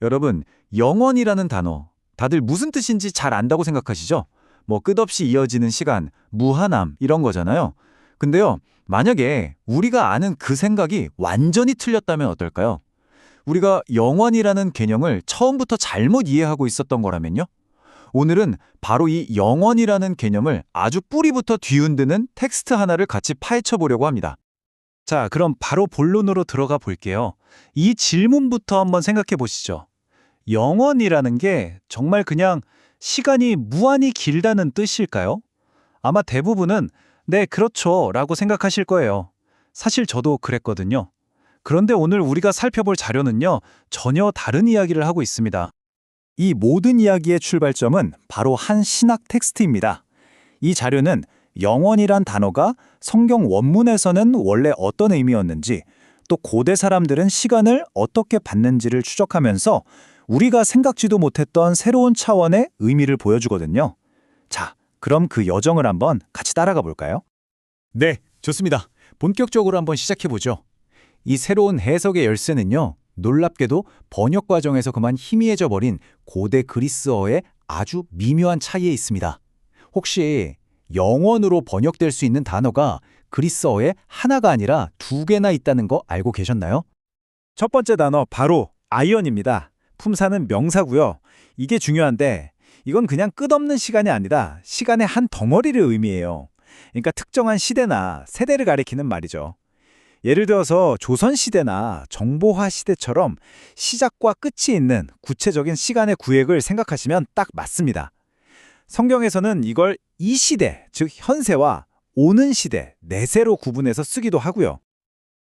여러분, 영원이라는 단어, 다들 무슨 뜻인지 잘 안다고 생각하시죠? 뭐 끝없이 이어지는 시간, 무한함 이런 거잖아요. 근데요, 만약에 우리가 아는 그 생각이 완전히 틀렸다면 어떨까요? 우리가 영원이라는 개념을 처음부터 잘못 이해하고 있었던 거라면요? 오늘은 바로 이 영원이라는 개념을 아주 뿌리부터 뒤흔드는 텍스트 하나를 같이 파헤쳐 보려고 합니다. 자, 그럼 바로 본론으로 들어가 볼게요. 이 질문부터 한번 생각해 보시죠. 영원이라는 게 정말 그냥 시간이 무한히 길다는 뜻일까요? 아마 대부분은 네, 그렇죠 라고 생각하실 거예요. 사실 저도 그랬거든요. 그런데 오늘 우리가 살펴볼 자료는요, 전혀 다른 이야기를 하고 있습니다. 이 모든 이야기의 출발점은 바로 한 신학 텍스트입니다. 이 자료는 영원이란 단어가 성경 원문에서는 원래 어떤 의미였는지, 또 고대 사람들은 시간을 어떻게 받는지를 추적하면서 우리가 생각지도 못했던 새로운 차원의 의미를 보여주거든요. 자, 그럼 그 여정을 한번 같이 따라가 볼까요? 네, 좋습니다. 본격적으로 한번 시작해 보죠. 이 새로운 해석의 열쇠는요, 놀랍게도 번역 과정에서 그만 희미해져 버린 고대 그리스어의 아주 미묘한 차이에 있습니다. 혹시 영원으로 번역될 수 있는 단어가 그리스어에 하나가 아니라 두 개나 있다는 거 알고 계셨나요? 첫 번째 단어 바로 아이언입니다. 품사는 명사고요. 이게 중요한데 이건 그냥 끝없는 시간이 아니라 시간의 한 덩어리를 의미해요. 그러니까 특정한 시대나 세대를 가리키는 말이죠. 예를 들어서 조선시대나 정보화 시대처럼 시작과 끝이 있는 구체적인 시간의 구획을 생각하시면 딱 맞습니다. 성경에서는 이걸 이 시대, 즉 현세와 오는 시대, 내세로 구분해서 쓰기도 하고요.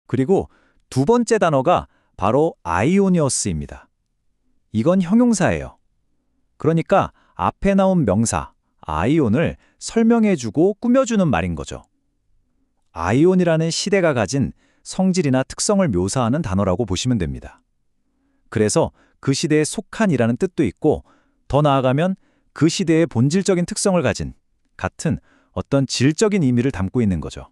그리고 두 번째 단어가 바로 아이오니어스입니다. 이건 형용사예요. 그러니까 앞에 나온 명사, 아이온을 설명해주고 꾸며주는 말인 거죠. 아이온이라는 시대가 가진 성질이나 특성을 묘사하는 단어라고 보시면 됩니다. 그래서 그 시대에 속한이라는 뜻도 있고, 더 나아가면 그 시대의 본질적인 특성을 가진 같은 어떤 질적인 의미를 담고 있는 거죠.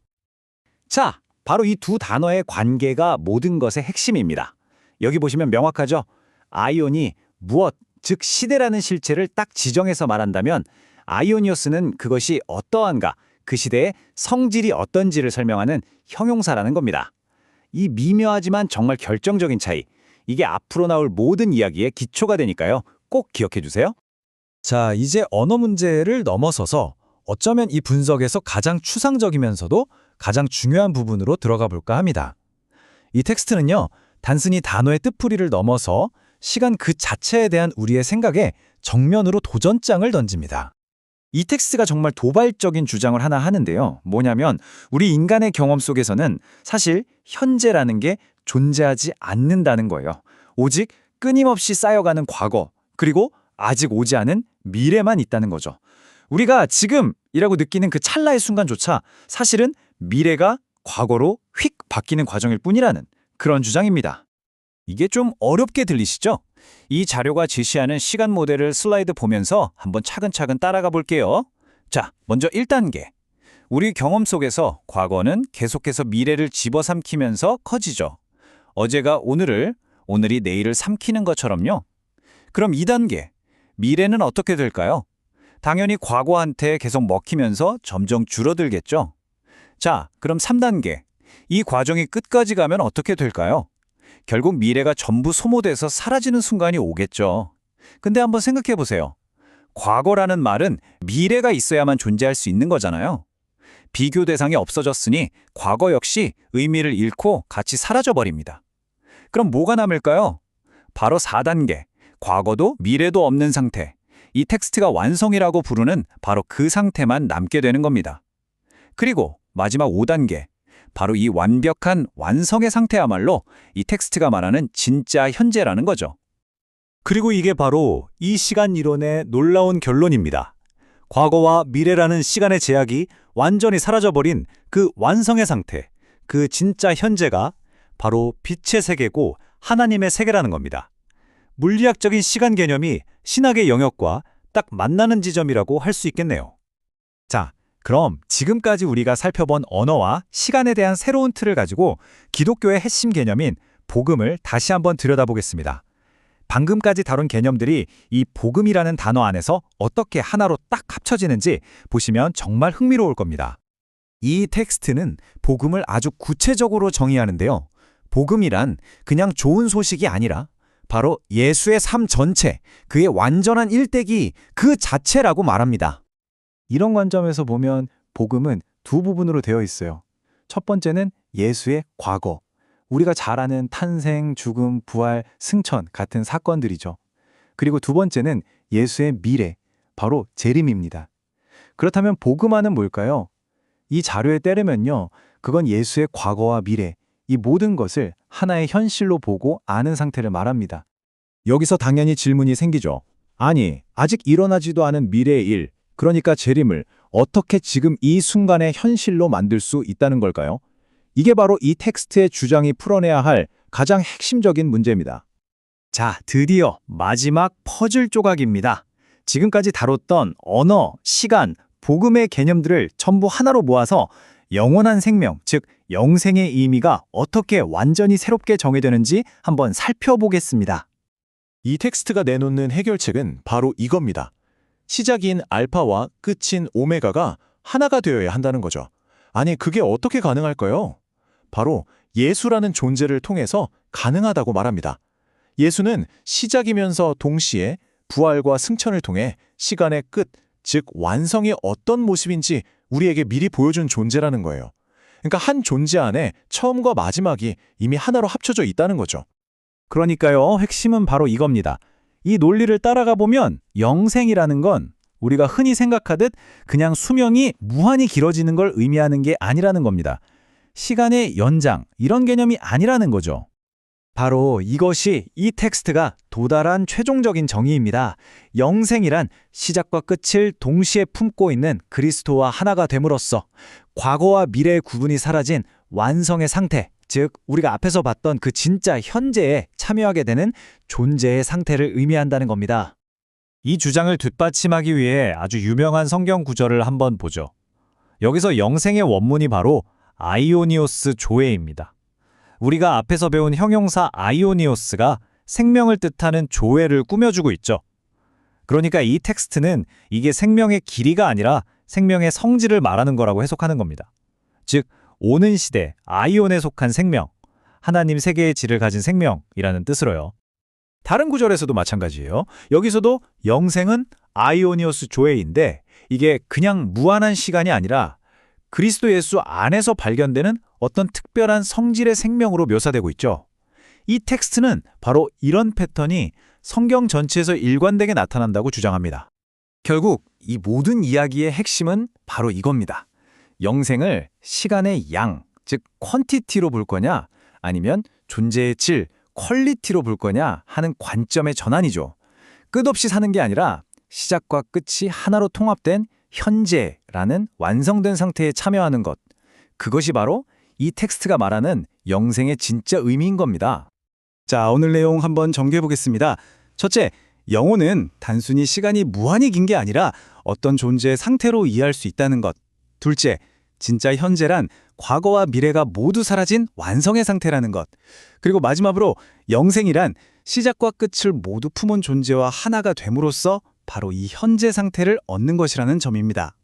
자, 바로 이 두 단어의 관계가 모든 것의 핵심입니다. 여기 보시면 명확하죠? 아이온이 무엇, 즉 시대라는 실체를 딱 지정해서 말한다면 아이오니어스는 그것이 어떠한가, 그 시대의 성질이 어떤지를 설명하는 형용사라는 겁니다. 이 미묘하지만 정말 결정적인 차이, 이게 앞으로 나올 모든 이야기의 기초가 되니까요. 꼭 기억해 주세요. 자, 이제 언어 문제를 넘어서서 어쩌면 이 분석에서 가장 추상적이면서도 가장 중요한 부분으로 들어가 볼까 합니다. 이 텍스트는요, 단순히 단어의 뜻풀이를 넘어서 시간 그 자체에 대한 우리의 생각에 정면으로 도전장을 던집니다. 이 텍스트가 정말 도발적인 주장을 하나 하는데요. 뭐냐면 우리 인간의 경험 속에서는 사실 현재라는 게 존재하지 않는다는 거예요. 오직 끊임없이 쌓여가는 과거, 그리고 아직 오지 않은 미래만 있다는 거죠. 우리가 지금이라고 느끼는 그 찰나의 순간조차 사실은 미래가 과거로 휙 바뀌는 과정일 뿐이라는 그런 주장입니다. 이게 좀 어렵게 들리시죠? 이 자료가 제시하는 시간 모델을 슬라이드 보면서 한번 차근차근 따라가 볼게요. 자, 먼저 1단계. 우리 경험 속에서 과거는 계속해서 미래를 집어삼키면서 커지죠. 어제가 오늘을, 오늘이 내일을 삼키는 것처럼요. 그럼 2단계. 미래는 어떻게 될까요? 당연히 과거한테 계속 먹히면서 점점 줄어들겠죠. 자, 그럼 3단계. 이 과정이 끝까지 가면 어떻게 될까요? 결국 미래가 전부 소모돼서 사라지는 순간이 오겠죠. 근데 한번 생각해 보세요. 과거라는 말은 미래가 있어야만 존재할 수 있는 거잖아요. 비교 대상이 없어졌으니 과거 역시 의미를 잃고 같이 사라져버립니다. 그럼 뭐가 남을까요? 바로 4단계. 과거도 미래도 없는 상태. 이 텍스트가 완성이라고 부르는 바로 그 상태만 남게 되는 겁니다. 그리고 마지막 5단계. 바로 이 완벽한 완성의 상태야말로 이 텍스트가 말하는 진짜 현재라는 거죠. 그리고 이게 바로 이 시간 이론의 놀라운 결론입니다. 과거와 미래라는 시간의 제약이 완전히 사라져버린 그 완성의 상태, 그 진짜 현재가 바로 빛의 세계고 하나님의 세계라는 겁니다. 물리학적인 시간 개념이 신학의 영역과 딱 만나는 지점이라고 할 수 있겠네요. 자, 그럼 지금까지 우리가 살펴본 언어와 시간에 대한 새로운 틀을 가지고 기독교의 핵심 개념인 복음을 다시 한번 들여다보겠습니다. 방금까지 다룬 개념들이 이 복음이라는 단어 안에서 어떻게 하나로 딱 합쳐지는지 보시면 정말 흥미로울 겁니다. 이 텍스트는 복음을 아주 구체적으로 정의하는데요. 복음이란 그냥 좋은 소식이 아니라 바로 예수의 삶 전체, 그의 완전한 일대기 그 자체라고 말합니다. 이런 관점에서 보면 복음은 두 부분으로 되어 있어요. 첫 번째는 예수의 과거, 우리가 잘 아는 탄생, 죽음, 부활, 승천 같은 사건들이죠. 그리고 두 번째는 예수의 미래, 바로 재림입니다. 그렇다면 복음화는 뭘까요? 이 자료에 따르면요, 그건 예수의 과거와 미래, 이 모든 것을 하나의 현실로 보고 아는 상태를 말합니다. 여기서 당연히 질문이 생기죠. 아니, 아직 일어나지도 않은 미래의 일, 그러니까 재림을 어떻게 지금 이 순간의 현실로 만들 수 있다는 걸까요? 이게 바로 이 텍스트의 주장이 풀어내야 할 가장 핵심적인 문제입니다. 자, 드디어 마지막 퍼즐 조각입니다. 지금까지 다뤘던 언어, 시간, 복음의 개념들을 전부 하나로 모아서 영원한 생명, 즉 영생의 의미가 어떻게 완전히 새롭게 정의되는지 한번 살펴보겠습니다. 이 텍스트가 내놓는 해결책은 바로 이겁니다. 시작인 알파와 끝인 오메가가 하나가 되어야 한다는 거죠. 아니, 그게 어떻게 가능할까요? 바로 예수라는 존재를 통해서 가능하다고 말합니다. 예수는 시작이면서 동시에 부활과 승천을 통해 시간의 끝, 즉 완성이 어떤 모습인지 우리에게 미리 보여준 존재라는 거예요. 그러니까 한 존재 안에 처음과 마지막이 이미 하나로 합쳐져 있다는 거죠. 그러니까요, 핵심은 바로 이겁니다. 이 논리를 따라가 보면 영생이라는 건 우리가 흔히 생각하듯 그냥 수명이 무한히 길어지는 걸 의미하는 게 아니라는 겁니다. 시간의 연장, 이런 개념이 아니라는 거죠. 바로 이것이 이 텍스트가 도달한 최종적인 정의입니다. 영생이란 시작과 끝을 동시에 품고 있는 그리스도와 하나가 됨으로써 과거와 미래의 구분이 사라진 완성의 상태, 즉 우리가 앞에서 봤던 그 진짜 현재에 참여하게 되는 존재의 상태를 의미한다는 겁니다. 이 주장을 뒷받침하기 위해 아주 유명한 성경 구절을 한번 보죠. 여기서 영생의 원문이 바로 아이오니오스 조에입니다. 우리가 앞에서 배운 형용사 아이오니오스가 생명을 뜻하는 조회를 꾸며주고 있죠. 그러니까 이 텍스트는 이게 생명의 길이가 아니라 생명의 성질을 말하는 거라고 해석하는 겁니다. 즉, 오는 시대 아이온에 속한 생명, 하나님 세계의 질을 가진 생명이라는 뜻으로요. 다른 구절에서도 마찬가지예요. 여기서도 영생은 아이오니오스 조에인데 이게 그냥 무한한 시간이 아니라 그리스도 예수 안에서 발견되는 어떤 특별한 성질의 생명으로 묘사되고 있죠. 이 텍스트는 바로 이런 패턴이 성경 전체에서 일관되게 나타난다고 주장합니다. 결국 이 모든 이야기의 핵심은 바로 이겁니다. 영생을 시간의 양, 즉 퀀티티로 볼 거냐 아니면 존재의 질, 퀄리티로 볼 거냐 하는 관점의 전환이죠. 끝없이 사는 게 아니라 시작과 끝이 하나로 통합된 현재라는 완성된 상태에 참여하는 것. 그것이 바로 이 텍스트가 말하는 영생의 진짜 의미인 겁니다. 자, 오늘 내용 한번 정리해 보겠습니다. 첫째, 영혼은 단순히 시간이 무한히 긴 게 아니라 어떤 존재의 상태로 이해할 수 있다는 것. 둘째, 진짜 현재란 과거와 미래가 모두 사라진 완성의 상태라는 것. 그리고 마지막으로 영생이란 시작과 끝을 모두 품은 존재와 하나가 됨으로써 바로 이 현재 상태를 얻는 것이라는 점입니다.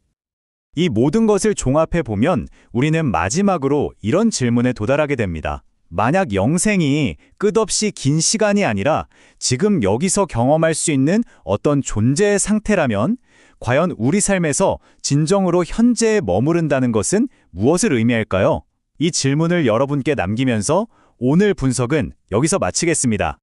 이 모든 것을 종합해 보면 우리는 마지막으로 이런 질문에 도달하게 됩니다. 만약 영생이 끝없이 긴 시간이 아니라 지금 여기서 경험할 수 있는 어떤 존재의 상태라면 과연 우리 삶에서 진정으로 현재에 머무른다는 것은 무엇을 의미할까요? 이 질문을 여러분께 남기면서 오늘 분석은 여기서 마치겠습니다.